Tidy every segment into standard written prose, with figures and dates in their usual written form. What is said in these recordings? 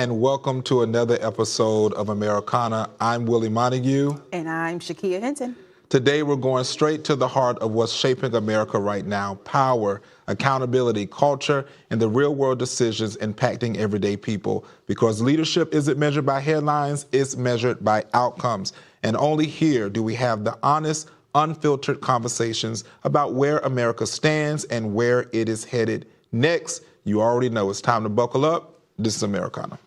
and welcome to another episode of Americana. I'm Willie Montague. And I'm Shakia Hinton. Today we're going straight to the heart of what's shaping America right now: power, accountability, culture, and the real-world decisions impacting everyday people. Because leadership isn't measured by headlines, it's measured by outcomes. And only here do we have the honest, unfiltered conversations about where America stands and where it is headed. Next, you already know it's time to buckle up. This is Americana.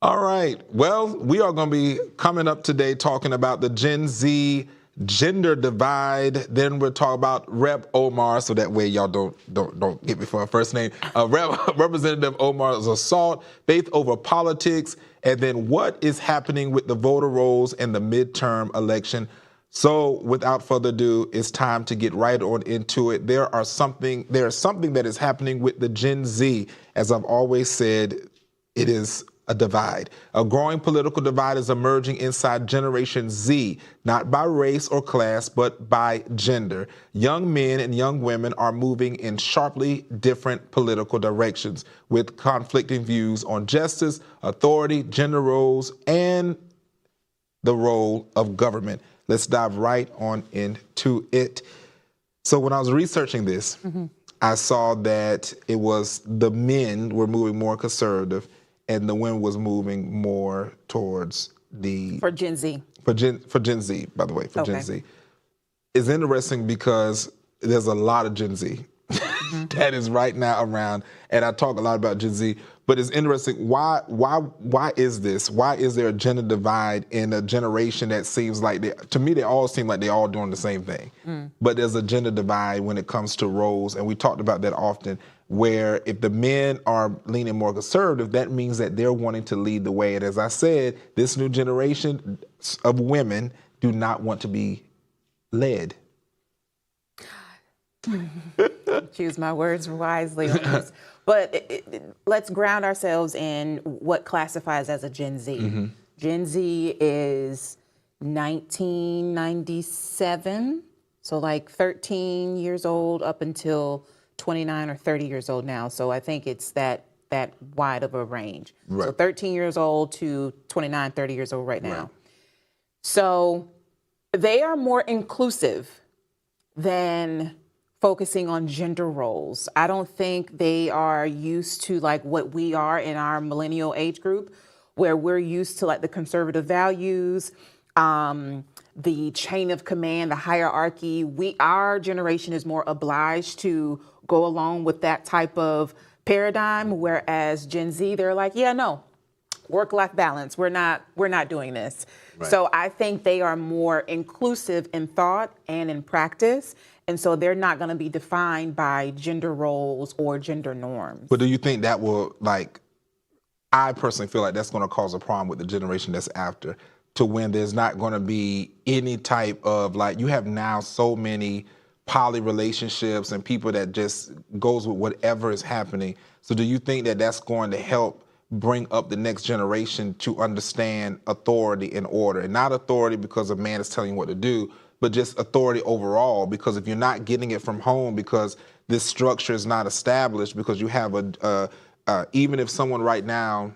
All right. Well, we are going to be coming up today talking about the Gen Z gender divide. Then we'll talk about Rep. Omar, so that way y'all don't get me for a first name. Representative Omar's assault, faith over politics, and then what is happening with the voter rolls and the midterm election. So without further ado, it's time to get right on into it. There is something that is happening with the Gen Z. As I've always said, it is a divide. A growing political divide is emerging inside Generation Z, not by race or class, but by gender. Young men and young women are moving in sharply different political directions with conflicting views on justice, authority, gender roles, and the role of government. Let's dive right on into it. So when I was researching this, I saw that it was the men were moving more conservative and the women was moving more towards the... For Gen Z. For Gen Z, by the way, for Gen Z. It's interesting because there's a lot of Gen Z that is right now around, and I talk a lot about Gen Z, but it's interesting. Why is this? Why is there a gender divide in a generation that seems like, to me, they all seem like they're all doing the same thing. But there's a gender divide when it comes to roles, and we talked about that often, where if the men are leaning more conservative, that means that they're wanting to lead the way. And as I said, this new generation of women do not want to be led. Choose my words wisely on this. But let's ground ourselves in what classifies as a Gen Z. Gen Z is 1997, so like 13 years old up until 29 or 30 years old now. So I think it's that wide of a range. Right. So 13 years old to 29, 30 years old right now. Right. So they are more inclusive than focusing on gender roles. I don't think they are used to like what we are in our millennial age group, where we're used to like the conservative values, the chain of command, the hierarchy. Our generation is more obliged to go along with that type of paradigm, whereas Gen Z, they're like, yeah, no, work-life balance. We're not doing this. Right. So I think they are more inclusive in thought and in practice. And so they're not going to be defined by gender roles or gender norms. But do you think that will, like, I personally feel like that's going to cause a problem with the generation that's after, to when there's not going to be any type of, like, you have now so many poly relationships and people that just goes with whatever is happening. So do you think that that's going to help bring up the next generation to understand authority and order? And not authority because a man is telling you what to do, but just authority overall, because if you're not getting it from home, because this structure is not established, because you have even if someone right now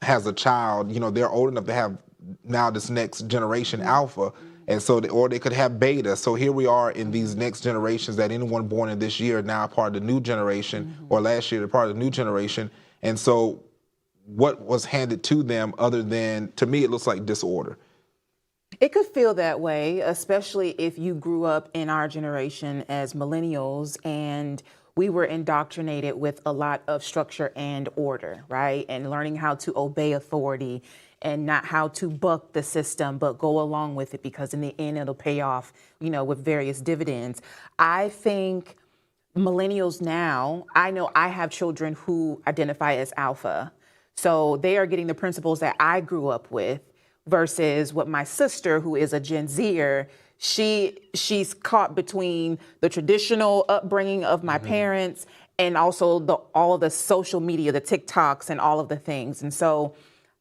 has a child, you know, they're old enough to have now this next generation alpha, and so or they could have beta. So here we are in these next generations that anyone born in this year now part of the new generation, or last year they're part of the new generation. And so what was handed to them, other than, to me, it looks like disorder. It could feel that way, especially if you grew up in our generation as millennials and we were indoctrinated with a lot of structure and order, right? And learning how to obey authority and not how to buck the system, but go along with it, because in the end, it'll pay off, you know, with various dividends. I think millennials now, I know I have children who identify as alpha. So they are getting the principles that I grew up with, versus what my sister, who is a Gen Zer, she's caught between the traditional upbringing of my parents and also all of the social media, the TikToks and all of the things. And so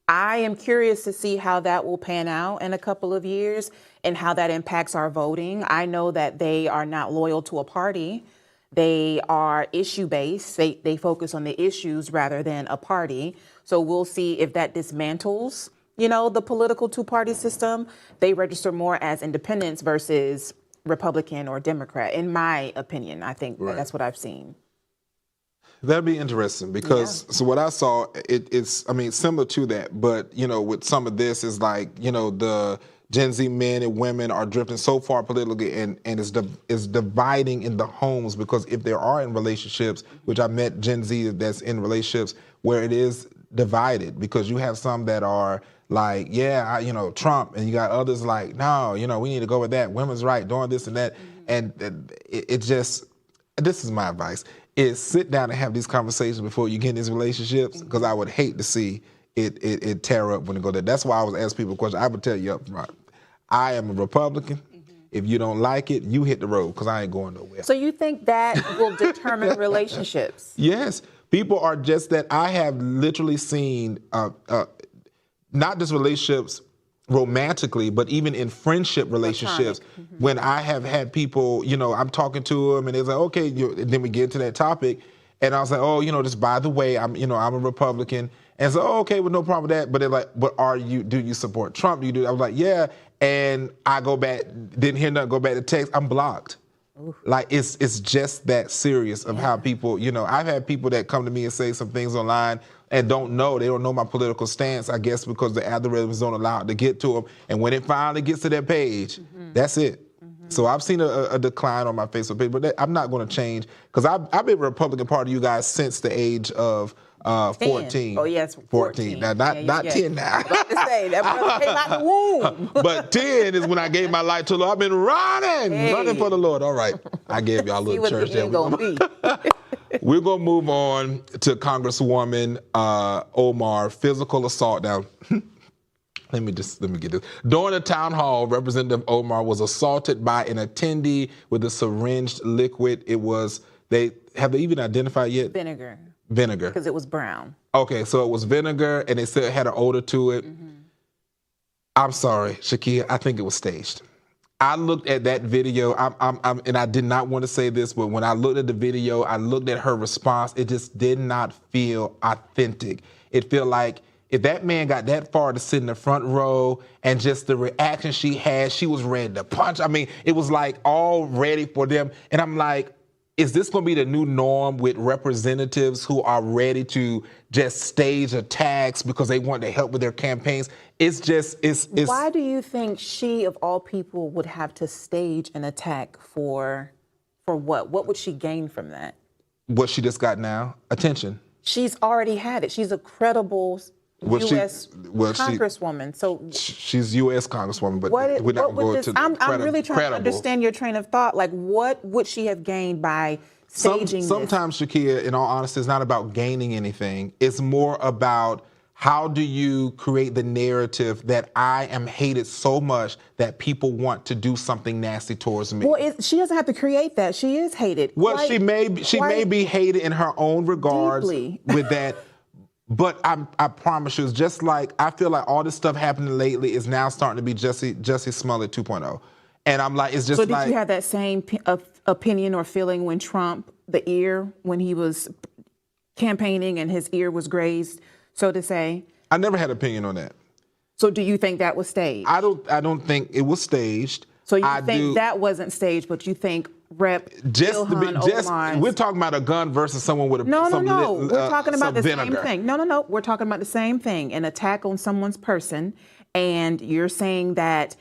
I am curious to see how that will pan out in a couple of years and how that impacts our voting. I know that they are not loyal to a party. They are issue-based. They focus on the issues rather than a party. So we'll see if that dismantles, the political two-party system. They register more as independents versus Republican or Democrat, in my opinion. I think that's what I've seen. That'd be interesting because so what I saw, it's similar to that, but with some of this is like the Gen Z men and women are drifting so far politically and is dividing in the homes, because if they are in relationships, which I met Gen Z that's in relationships where it is divided, because you have some that are like, Trump, and you got others like, no, we need to go with that, women's right, doing this and that, and it just, this is my advice, is sit down and have these conversations before you get in these relationships, because I would hate to see it tear up when it go there. That's why I was asking people questions. I would tell you up front, I am a Republican. If you don't like it, you hit the road, because I ain't going nowhere. So you think that will determine relationships? Yes. People are just that. I have literally seen not just relationships romantically, but even in friendship relationships, when I have had people, I'm talking to them and they're like, okay, and then we get into that topic, and I was like, oh, just by the way, I'm a Republican, and so, oh, okay, well, no problem with that, but they're like, but do you support Trump? Do you do? I was like, yeah, and I go back, didn't hear nothing, go back to text, I'm blocked. Oof. Like it's just that serious of how people, I've had people that come to me and say some things online and they don't know my political stance, I guess, because the algorithms don't allow it to get to them. And when it finally gets to their page, that's it. So I've seen a decline on my Facebook page, but I'm not going to change, because I've been a Republican Party, you guys, since the age of 14. Oh, yes, 14. Now, not 10 now. I was about to say, that brother came out the womb. But 10 is when I gave my life to the Lord. I've been running for the Lord. All right, I gave y'all a little church there. We're going to move on to Congresswoman Omar, physical assault. Now, let me get this. During a town hall, Representative Omar was assaulted by an attendee with a syringed liquid. Have they even identified yet? Vinegar. Because it was brown. Okay, so it was vinegar, and they said it had an odor to it. I'm sorry, Shakia, I think it was staged. I looked at that video, and I did not want to say this, but when I looked at the video, I looked at her response, it just did not feel authentic. It felt like if that man got that far to sit in the front row and just the reaction she had, she was ready to punch. It was like all ready for them. And I'm like, is this going to be the new norm with representatives who are ready to just stage attacks because they want to help with their campaigns? It's Why do you think she, of all people, would have to stage an attack for what? What would she gain from that? What she just got now? Attention. She's already had it. She's a credible U.S. Congresswoman. So she's U.S. Congresswoman, but we're not going to. I'm really trying to understand your train of thought. Like, what would she have gained by staging this? Sometimes, Shakia, in all honesty, it's not about gaining anything. It's more about how do you create the narrative that I am hated so much that people want to do something nasty towards me. Well, she doesn't have to create that. She is hated. Well, she may be hated in her own regards with that. But I promise you, it's just like, I feel like all this stuff happening lately is now starting to be Jussie Smollett 2.0. And I'm like, it's just like... So did you have that same opinion or feeling when Trump, when he was campaigning and his ear was grazed, so to say? I never had an opinion on that. So do you think that was staged? I don't think it was staged. So you think that wasn't staged, but you think Ilhan Omar. We're talking about a gun versus someone with a No. We're talking about the same thing. No. We're talking about the same thing. An attack on someone's person, and you're saying that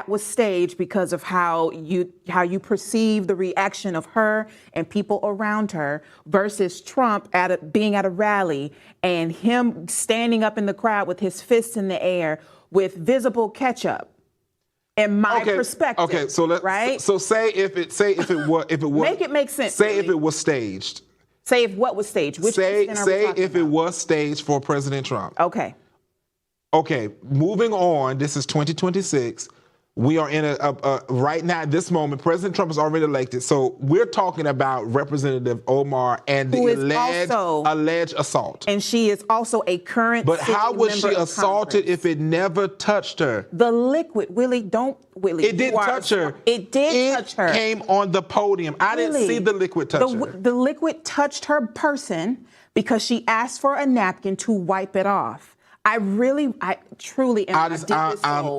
was staged because of how you perceive the reaction of her and people around her, versus Trump being at a rally and him standing up in the crowd with his fists in the air with visible ketchup. In my perspective. Okay, so right? So say if it was make it make sense. Say if it was staged. Say if what was staged. Which say if it was staged for President Trump. Okay. Okay, moving on. This is 2026. We are in right now at this moment. President Trump is already elected, so we're talking about Representative Omar and the alleged assault. And she is also a current. But how was she assaulted if it never touched her? The liquid, Willie, It didn't touch her. It did touch her. It came on the podium. I didn't see the liquid touch her. The liquid touched her person because she asked for a napkin to wipe it off. I truly am.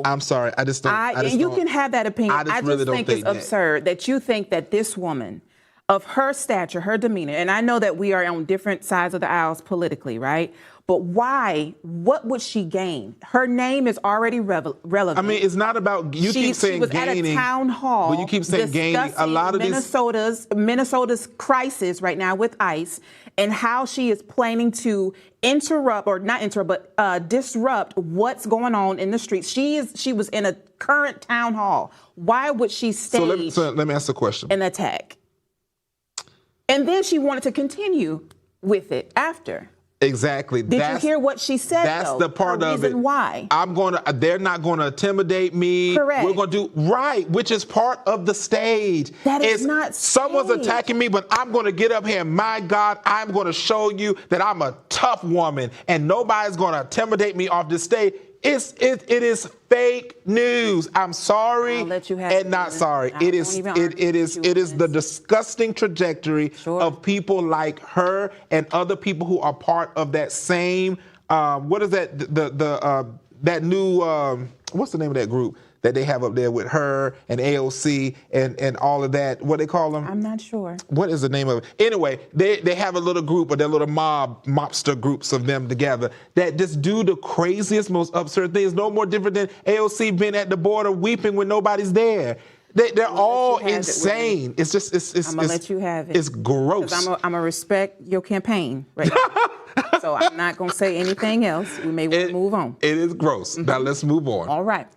I'm sorry. I just don't. You can have that opinion. I just think it's absurd that you think that this woman, of her stature, her demeanor, and I know that we are on different sides of the aisles politically, right? But why? What would she gain? Her name is already relevant. I mean, it's not about you keep saying she was gaining. At a town hall. Well, you keep saying gaining. A lot of Minnesota's crisis right now with ICE and how she is planning to disrupt what's going on in the streets. She was in a current town hall. Why would she stage? So let me ask a question. An attack, and then she wanted to continue with it after. Exactly. Did you hear what she said? That's the part of it. Why? They're not gonna intimidate me. Correct. We're gonna do right, which is part of the stage. That is not someone's attacking me, but I'm gonna get up here and my God, I'm gonna show you that I'm a tough woman and nobody's gonna intimidate me off the stage. It is fake news. I'm sorry I'll let you have and not sorry. It is the disgusting trajectory of people like her and other people who are part of that same what is that that new what's the name of that group that they have up there with her and AOC and all of that? What they call them? I'm not sure. What is the name of it? Anyway, they have a little group, or their little mobster groups of them together that just do the craziest, most absurd things. No more different than AOC being at the border weeping when nobody's there. They're all insane. It's just I'm gonna let you have it. It's gross. I'm gonna respect your campaign right now. So I'm not going to say anything else. We may want to move on. It is gross. Now let's move on. All right.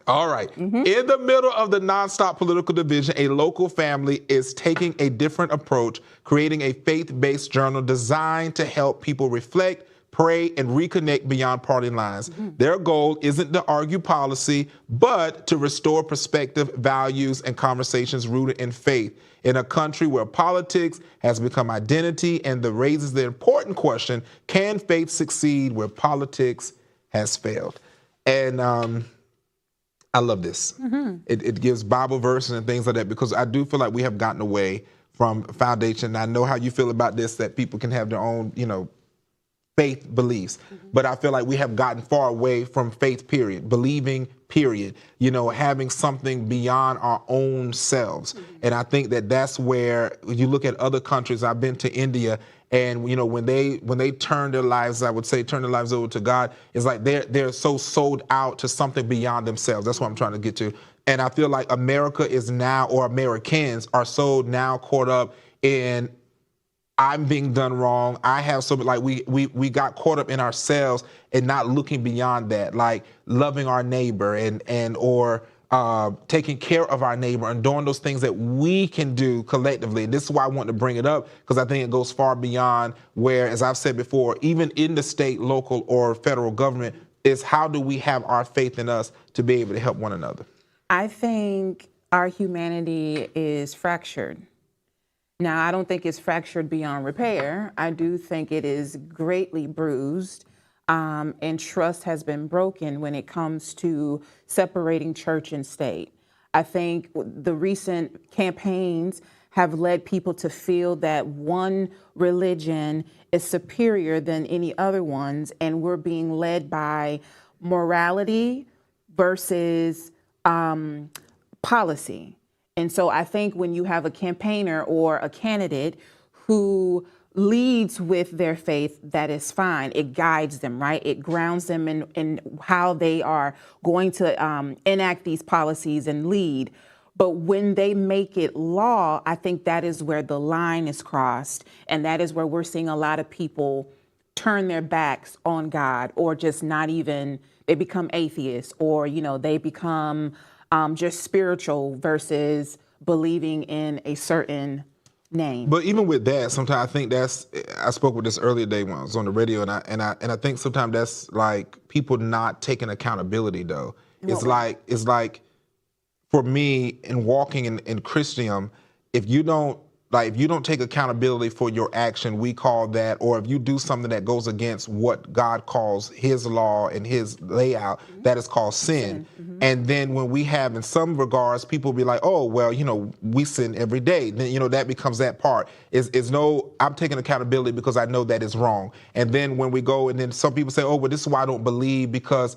In the middle of the nonstop political division, a local family is taking a different approach, creating a faith-based journal designed to help people reflect, pray, and reconnect beyond party lines. Their goal isn't to argue policy, but to restore perspective, values, and conversations rooted in faith. In a country where politics has become identity and that raises the important question, can faith succeed where politics has failed? And I love this. It gives Bible verses and things like that, because I do feel like we have gotten away from foundation. I know how you feel about this, that people can have their own, faith beliefs. But I feel like we have gotten far away from faith, period. Believing, period. Having something beyond our own selves. And I think that that's where you look at other countries. I've been to India, and when they turn their lives, I would say turn their lives over to God, it's like they're so sold out to something beyond themselves. That's what I'm trying to get to. And I feel like America is now, or Americans are so now caught up in I'm being done wrong. I have something, like we got caught up in ourselves and not looking beyond that, like loving our neighbor or taking care of our neighbor and doing those things that we can do collectively. And this is why I want to bring it up, because I think it goes far beyond where, as I've said before, even in the state, local, or federal government, is how do we have our faith in us to be able to help one another? I think our humanity is fractured. Now, I don't think it's fractured beyond repair. I do think it is greatly bruised, and trust has been broken when it comes to separating church and state. I think the recent campaigns have led people to feel that one religion is superior than any other ones, and we're being led by morality versus policy. And so I think when you have a campaigner or a candidate who leads with their faith, that is fine. It guides them, right? It grounds them in how they are going to enact these policies and lead. But when they make it law, I think that is where the line is crossed. And that is where we're seeing a lot of people turn their backs on God, or just not even, they become atheists, or, they become just spiritual versus believing in a certain name. But even with that, sometimes I think I spoke with this earlier today when I was on the radio, and I think sometimes that's like people not taking accountability though. It's like for me in walking in Christendom, if you don't take accountability for your action, we call that, or if you do something that goes against what God calls his law and his layout, that is called sin. And then when we have, in some regards, people be like, oh, well, we sin every day. Then, that becomes that part. I'm taking accountability because I know that is wrong. And then when we go, and then some people say, oh, well, this is why I don't believe, because,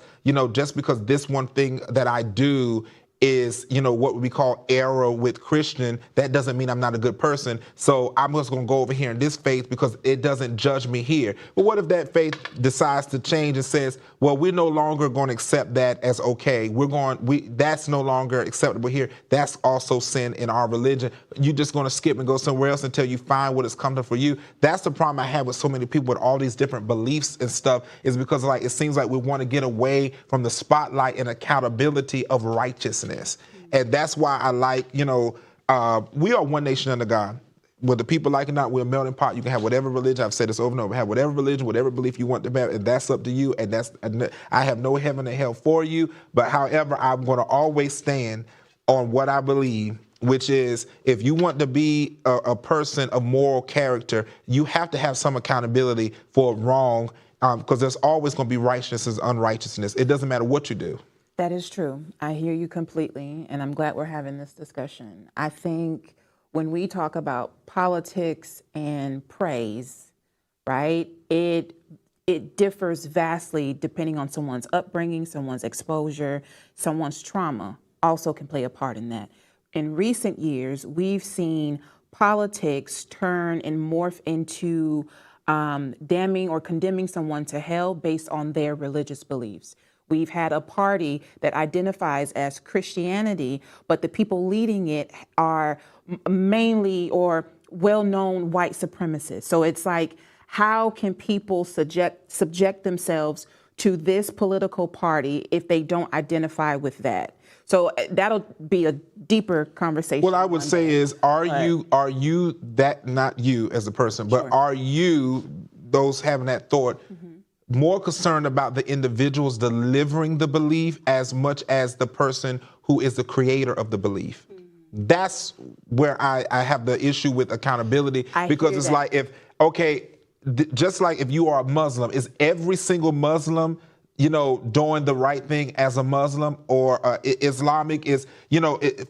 just because this one thing that I do is, what we call error with Christian, that doesn't mean I'm not a good person. So I'm just going to go over here in this faith because it doesn't judge me here. But what if that faith decides to change and says, well, we're no longer going to accept that as okay. That's no longer acceptable here. That's also sin in our religion. You're just going to skip and go somewhere else until you find what is comfortable for you. That's the problem I have with so many people with all these different beliefs and stuff, is because it seems like we want to get away from the spotlight and accountability of righteousness. And that's why I like, we are one nation under God. Whether people like it or not, we're a melting pot. You can have whatever religion. I've said this over and over. Have whatever religion, whatever belief you want to have, and that's up to you. And I have no heaven or hell for you. But however, I'm going to always stand on what I believe, which is, if you want to be a person of moral character, you have to have some accountability for wrong, because there's always going to be righteousness and unrighteousness. It doesn't matter what you do. That is true. I hear you completely, and I'm glad we're having this discussion. I think when we talk about politics and praise, right, it differs vastly depending on someone's upbringing, someone's exposure, someone's trauma also can play a part in that. In recent years, we've seen politics turn and morph into damning or condemning someone to hell based on their religious beliefs. We've had a party that identifies as Christianity, but the people leading it are mainly or well-known white supremacists. So it's like, how can people subject themselves to this political party if they don't identify with that? So that'll be a deeper conversation. What I would say is, are you that, not you as a person, but are you, those having that thought, more concerned about the individuals delivering the belief as much as the person who is the creator of the belief? That's where I have the issue with accountability, because it's like, just like if you are a Muslim, is every single Muslim, doing the right thing as a Muslim? Or Islamic is,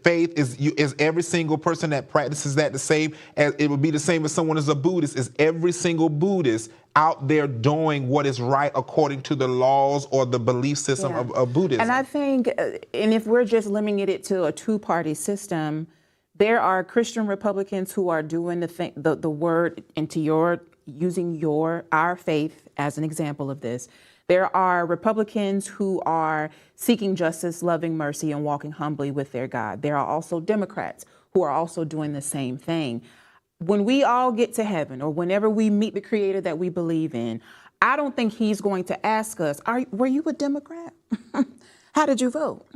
faith is every single person that practices that the same as it would be the same as someone is a Buddhist? Is every single Buddhist out there doing what is right according to the laws or the belief system of Buddhism? And I think, and if we're just limiting it to a two-party system, there are Christian Republicans who are doing the word into using our faith as an example of this. There are Republicans who are seeking justice, loving mercy, and walking humbly with their God. There are also Democrats who are also doing the same thing. When we all get to heaven, or whenever we meet the creator that we believe in, I don't think he's going to ask us, were you a Democrat? How did you vote?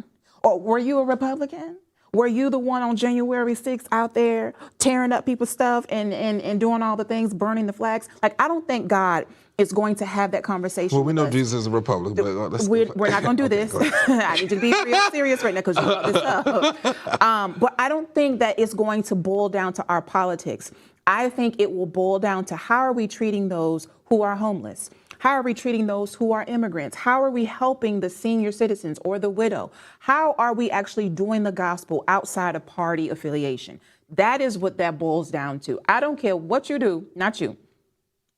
Or were you a Republican? Were you the one on January 6th out there tearing up people's stuff and doing all the things, burning the flags? Like, I don't think God is going to have that conversation. Well, we know Jesus is a Republican, but we're not going to do this. I need you to be real serious right now, because you brought this up. But I don't think that it's going to boil down to our politics. I think it will boil down to, how are we treating those who are homeless? How are we treating those who are immigrants? How are we helping the senior citizens or the widow? How are we actually doing the gospel outside of party affiliation? That is what that boils down to. I don't care what you do, not you.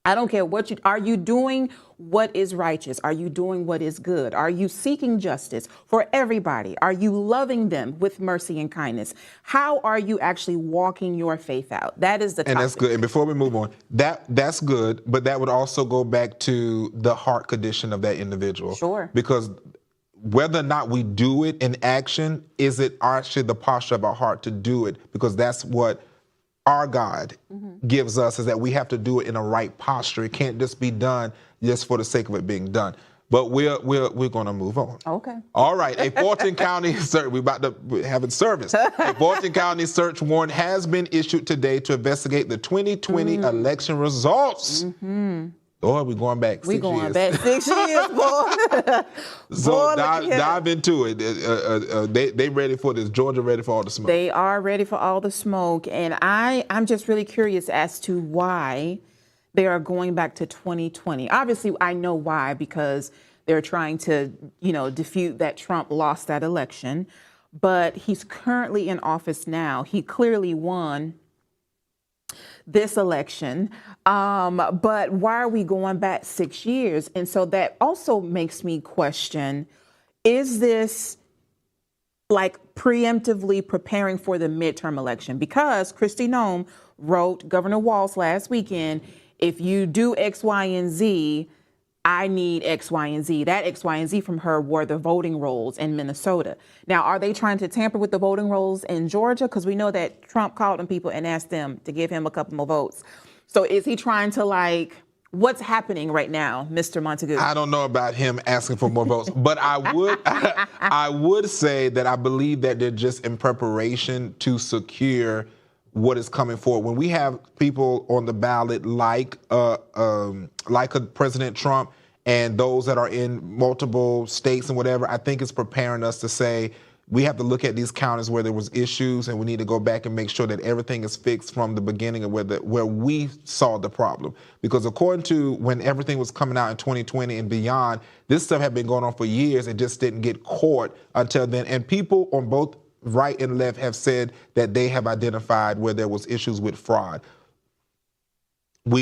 I don't care what are you doing what is righteous? Are you doing what is good? Are you seeking justice for everybody? Are you loving them with mercy and kindness? How are you actually walking your faith out? That is the topic. And that's good. And before we move on, that's good, but that would also go back to the heart condition of that individual. Sure. Because whether or not we do it in action, is it actually the posture of our heart to do it? Because that's what our God gives us, is that we have to do it in a right posture. It can't just be done just for the sake of it being done. but we're going to move on. Okay. All right. A Fulton County search. We're about to have it service. A Fulton County search warrant has been issued today to investigate the 2020 election results. Boy, we're going back 6 years. We're going back 6 years, boy. So dive into it. They ready for this. Georgia ready for all the smoke. They are ready for all the smoke. And I'm just really curious as to why they are going back to 2020. Obviously, I know why, because they're trying to, defute that Trump lost that election. But he's currently in office now. He clearly won this election. But why are we going back 6 years? And so that also makes me question, is this like preemptively preparing for the midterm election? Because Kristi Noem wrote Governor Walz last weekend, if you do X, Y, and Z, I need X, Y, and Z. That X, Y, and Z from her were the voting rolls in Minnesota. Now, are they trying to tamper with the voting rolls in Georgia? Because we know that Trump called on people and asked them to give him a couple more votes. So is he trying to what's happening right now, Mr. Montague? I don't know about him asking for more votes, but I would say that I believe that they're just in preparation to secure what is coming forward. When we have people on the ballot like a President Trump and those that are in multiple states and whatever, I think it's preparing us to say we have to look at these counties where there was issues, and we need to go back and make sure that everything is fixed from the beginning of where we saw the problem. Because according to when everything was coming out in 2020 and beyond, this stuff had been going on for years. It just didn't get caught until then. And people on both right and left have said that they have identified where there was issues with fraud.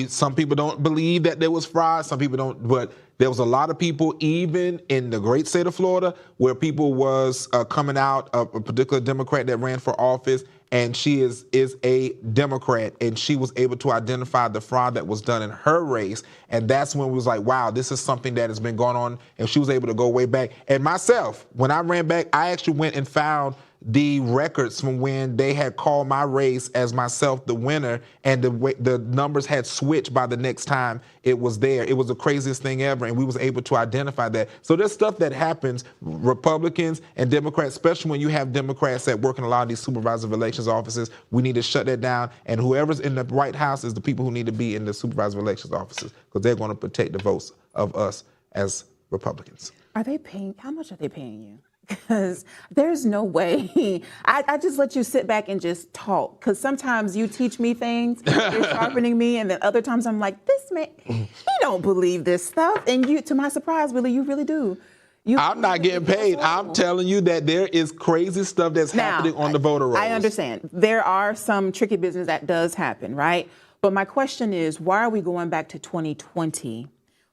Some people don't believe that there was fraud. Some people don't, but there was a lot of people, even in the great state of Florida, where people was coming out, a particular Democrat that ran for office, and she is a Democrat, and she was able to identify the fraud that was done in her race. And that's when we was like, wow, this is something that has been going on. And she was able to go way back. And myself, when I ran back, I actually went and found the records from when they had called my race as myself the winner, and the numbers had switched by the next time it was there. It was the craziest thing ever, and we was able to identify that. So there's stuff that happens, Republicans and Democrats, especially when you have Democrats that work in a lot of these supervisor relations offices. We need to shut that down, and whoever's in the White House is the people who need to be in the supervisor relations offices, because they're going to protect the votes of us as Republicans. How much are they paying you? Because there's no way. I just let you sit back and just talk. Because sometimes you teach me things, you're sharpening me, and then other times I'm like, this man, he don't believe this stuff. And you, to my surprise, really, you really do. I'm not getting paid. I'm telling you that there is crazy stuff that's happening on the voter rolls. I understand. There are some tricky business that does happen, right? But my question is, why are we going back to 2020?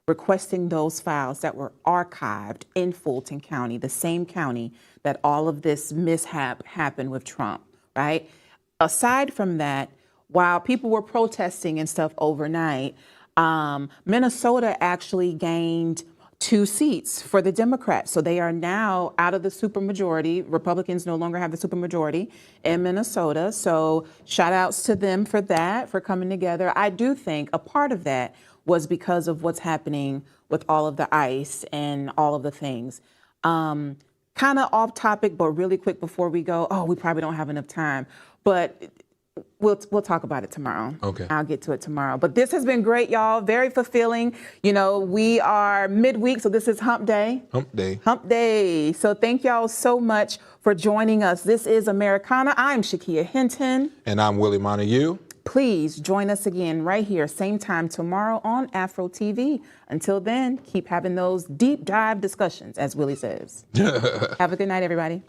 Requesting those files that were archived in Fulton County, the same county that all of this mishap happened with Trump, right? Aside from that, while people were protesting and stuff overnight, Minnesota actually gained 2 seats for the Democrats. So they are now out of the supermajority. Republicans no longer have the supermajority in Minnesota. So shout outs to them for that, for coming together. I do think a part of that was because of what's happening with all of the ICE and all of the things. Kind of off topic, but really quick before we go. Oh, we probably don't have enough time, but we'll talk about it tomorrow. Okay. I'll get to it tomorrow. But this has been great, y'all. Very fulfilling. We are midweek, so this is Hump Day. Hump Day. Hump Day. So thank y'all so much for joining us. This is Americana. I'm Shakia Hinton. And I'm Willie Montague. Please join us again right here, same time tomorrow on AFRO TV. Until then, keep having those deep dive discussions, as Willie says. Have a good night, everybody.